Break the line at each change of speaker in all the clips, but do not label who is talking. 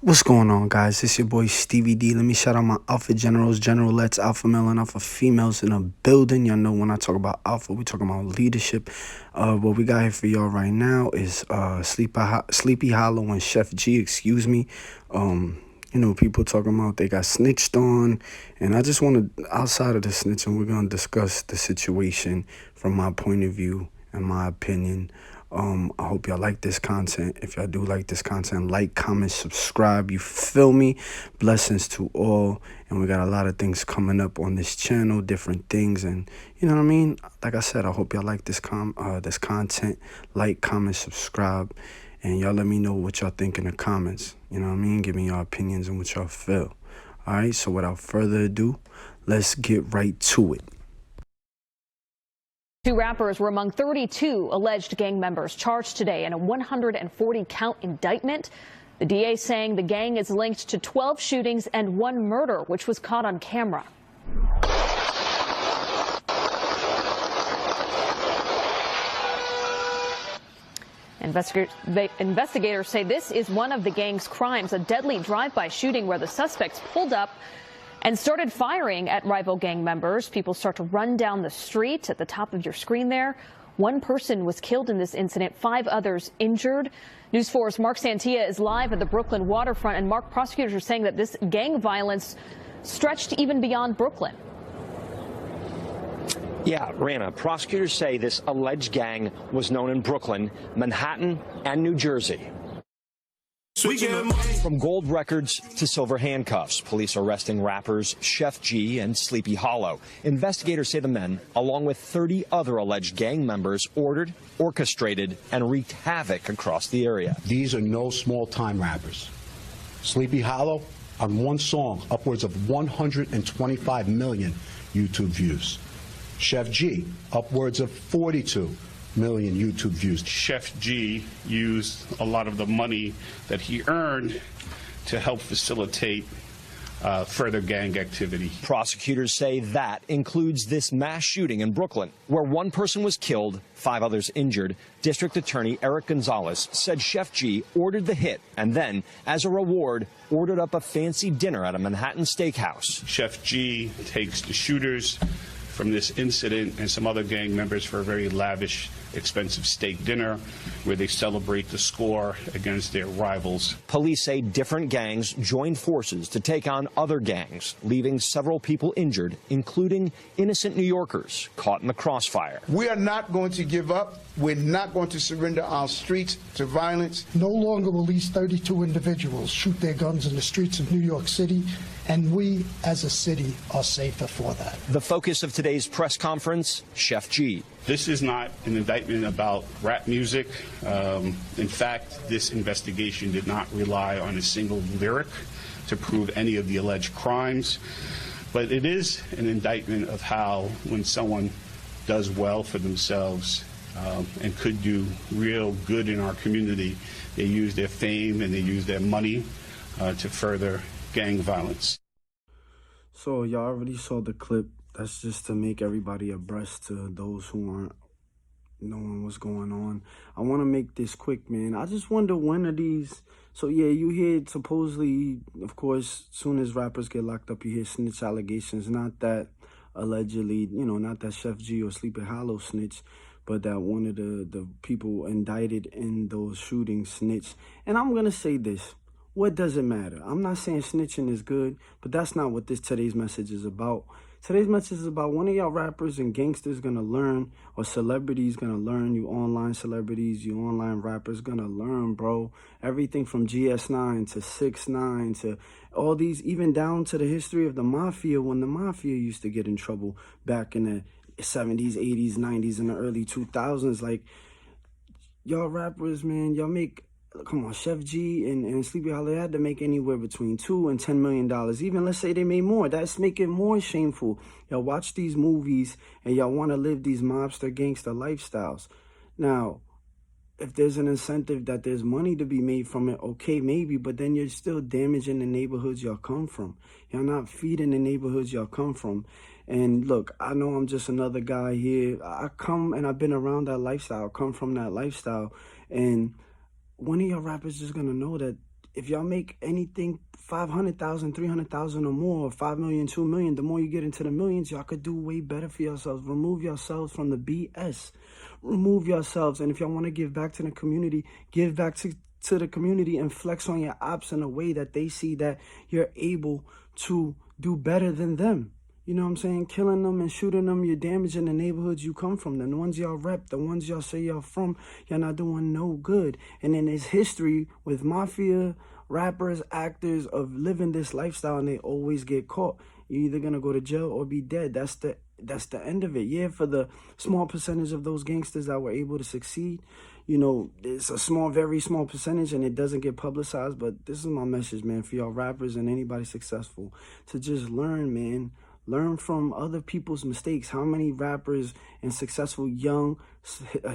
What's going on, guys? It's your boy Stevie D. Let me shout out my alpha generals, generalettes, alpha male and alpha females in the building. Y'all know when I talk about alpha, we talking about leadership. What we got here for y'all right now is Sleepy Hollow and Sheff G. Excuse me. People talking about they got snitched on, and I just want to, outside of the snitching, we're gonna discuss the situation from my point of view and my opinion. I hope y'all like this content. If y'all do like this content, like, comment, subscribe. You feel me? Blessings to all. And we got a lot of things coming up on this channel, different things, and you know what I mean? Like I said, I hope y'all like this content. Like, comment, subscribe, and y'all let me know what y'all think in the comments. You know what I mean? Give me your opinions and what y'all feel. All right, so without further ado, let's get right to it.
Two rappers were among 32 alleged gang members charged today in a 140-count indictment. The DA saying the gang is linked to 12 shootings and 1 murder, which was caught on camera. Investigators say this is one of the gang's crimes, a deadly drive-by shooting where the suspects pulled up and started firing at rival gang members. People start to run down the street at the top of your screen there. 1 person was killed in this incident, 5 others injured. News 4's Mark Santia is live at the Brooklyn waterfront. And Mark, prosecutors are saying that this gang violence stretched even beyond Brooklyn.
Yeah, Rana, prosecutors say this alleged gang was known in Brooklyn, Manhattan, and New Jersey. From gold records to silver handcuffs, police arresting rappers Sheff G and Sleepy Hollow. Investigators say the men, along with 30 other alleged gang members, ordered, orchestrated, and wreaked havoc across the area.
These are no small-time rappers. Sleepy Hollow, on one song, upwards of 125 million YouTube views. Sheff G, upwards of 42 million YouTube views.
Sheff G used a lot of the money that he earned to help facilitate further gang activity.
Prosecutors say that includes this mass shooting in Brooklyn, where 1 person was killed, 5 others injured. District Attorney Eric Gonzalez said Sheff G ordered the hit and then, as a reward, ordered up a fancy dinner at a Manhattan steakhouse.
Sheff G takes the shooters from this incident and some other gang members for a very lavish, expensive steak dinner where they celebrate the score against their rivals.
Police say different gangs joined forces to take on other gangs, leaving several people injured, including innocent New Yorkers caught in the crossfire.
We are not going to give up. We're not going to surrender our streets to violence.
No longer will these 32 individuals shoot their guns in the streets of New York City, and we, as a city, are safer for that.
The focus of today's press conference, Sheff G.
This is not an indictment about rap music. In fact, this investigation did not rely on a single lyric to prove any of the alleged crimes. But it is an indictment of how, when someone does well for themselves and could do real good in our community, they use their fame and they use their money to further gang violence.
So y'all already saw the clip. That's just to make everybody abreast to those who aren't knowing what's going on. I want to make this quick, man. I just wonder when are these... So yeah, you hear supposedly, of course, soon as rappers get locked up, you hear snitch allegations. Not that allegedly, not that Sheff G or Sleepy Hollow snitch, but that one of the people indicted in those shootings snitched. And I'm going to say this. What does it matter? I'm not saying snitching is good, but that's not what today's message is about. Today's message is about one of y'all rappers and gangsters gonna learn, or celebrities gonna learn, you online celebrities, you online rappers gonna learn, bro. Everything from GS9 to 6ix9ine to all these, even down to the history of the mafia, when the mafia used to get in trouble back in the 70s, 80s, 90s, and the early 2000s. Like, y'all rappers, man, y'all make... Come on, Sheff G and Sleepy Hollow had to make anywhere between $2 and $10 million. Even let's say they made more. That's making it more shameful. Y'all watch these movies and y'all want to live these mobster gangster lifestyles. Now, if there's an incentive that there's money to be made from it, okay, maybe, but then you're still damaging the neighborhoods y'all come from. Y'all not feeding the neighborhoods y'all come from. And look, I know I'm just another guy here. I come and I've been around that lifestyle, come from that lifestyle, and one of your rappers just gonna know that if y'all make anything 500,000, 300,000 or more, 5 million, 2 million, the more you get into the millions, y'all could do way better for yourselves. Remove yourselves from the BS. Remove yourselves. And if y'all want to give back to the community, give back to the community and flex on your ops in a way that they see that you're able to do better than them. You know what I'm saying? Killing them and shooting them, you're damaging the neighborhoods you come from. The ones y'all rep, the ones y'all say y'all from, y'all not doing no good. And then there's history with mafia, rappers, actors of living this lifestyle, and they always get caught. You're either going to go to jail or be dead. That's the end of it. Yeah, for the small percentage of those gangsters that were able to succeed, you know, it's a small, very small percentage, and it doesn't get publicized. But this is my message, man, for y'all rappers and anybody successful, to just learn, man. Learn from other people's mistakes. How many rappers and successful young,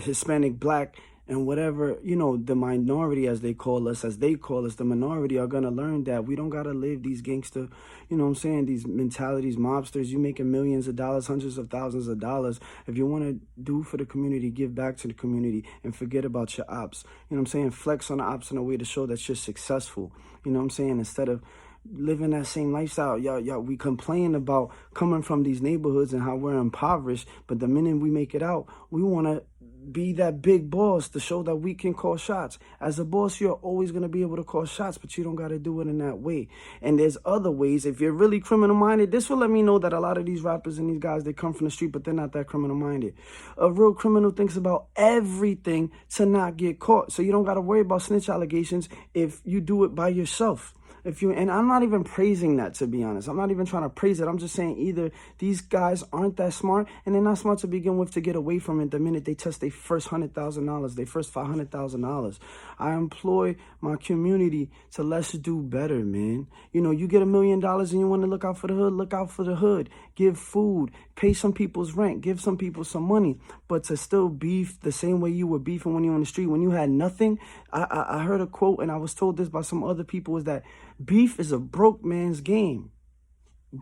Hispanic, Black, and whatever, you know, the minority, as they call us, the minority, are going to learn that we don't got to live these gangster, you know what I'm saying, these mentalities, mobsters. You making millions of dollars, hundreds of thousands of dollars. If you want to do for the community, give back to the community and forget about your ops. You know what I'm saying? Flex on the ops in a way to show that you're successful. You know what I'm saying? Instead of living that same lifestyle. Y'all, we complain about coming from these neighborhoods and how we're impoverished, but the minute we make it out, we want to be that big boss to show that we can call shots. As a boss, you're always going to be able to call shots, but you don't got to do it in that way. And there's other ways. If you're really criminal-minded, this will let me know that a lot of these rappers and these guys, they come from the street, but they're not that criminal-minded. A real criminal thinks about everything to not get caught. So you don't got to worry about snitch allegations if you do it by yourself. And I'm not even praising that, to be honest. I'm not even trying to praise it. I'm just saying either these guys aren't that smart, and they're not smart to begin with to get away from it the minute they touch their first $100,000, their first $500,000. I employ my community to let's do better, man. You know, you get $1 million and you want to look out for the hood, look out for the hood. Give food, pay some people's rent, give some people some money. But to still beef the same way you were beefing when you were on the street, when you had nothing. I heard a quote, and I was told this by some other people, is that beef is a broke man's game.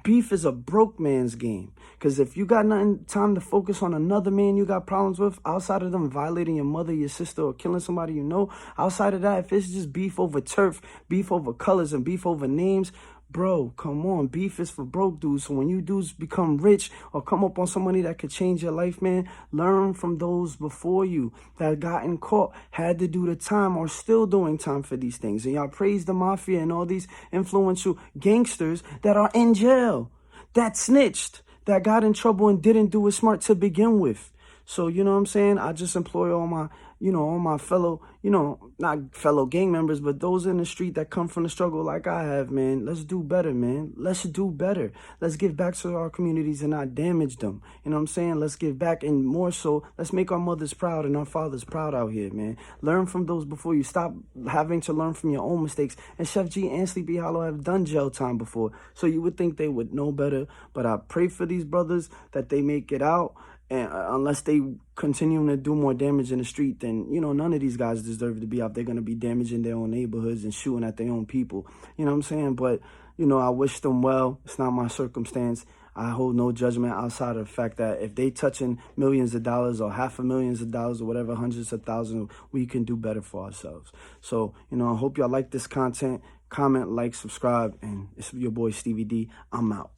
Beef is a broke man's game. Because if you got nothing time to focus on another man you got problems with, outside of them violating your mother, your sister, or killing somebody you know, outside of that, if it's just beef over turf, beef over colors, and beef over names, bro, come on. Beef is for broke dudes. So when you dudes become rich or come up on somebody that could change your life, man, learn from those before you that gotten caught, had to do the time, or still doing time for these things. And y'all praise the mafia and all these influential gangsters that are in jail, that snitched, that got in trouble and didn't do it smart to begin with. So, you know what I'm saying? I just employ all my, all my fellow, not fellow gang members, but those in the street that come from the struggle like I have, man. Let's do better, man. Let's do better. Let's give back to our communities and not damage them. You know what I'm saying? Let's give back, and more so, let's make our mothers proud and our fathers proud out here, man. Learn from those before you. Stop having to learn from your own mistakes. And Sheff G and Sleepy Hollow have done jail time before, so you would think they would know better. But I pray for these brothers that they make it out. And unless they continue to do more damage in the street, then, none of these guys deserve to be out. They're going to be damaging their own neighborhoods and shooting at their own people. You know what I'm saying? But, I wish them well. It's not my circumstance. I hold no judgment outside of the fact that if they touching millions of dollars or $500,000 or whatever, hundreds of thousands, we can do better for ourselves. So, I hope y'all like this content. Comment, like, subscribe, and it's your boy Stevie D. I'm out.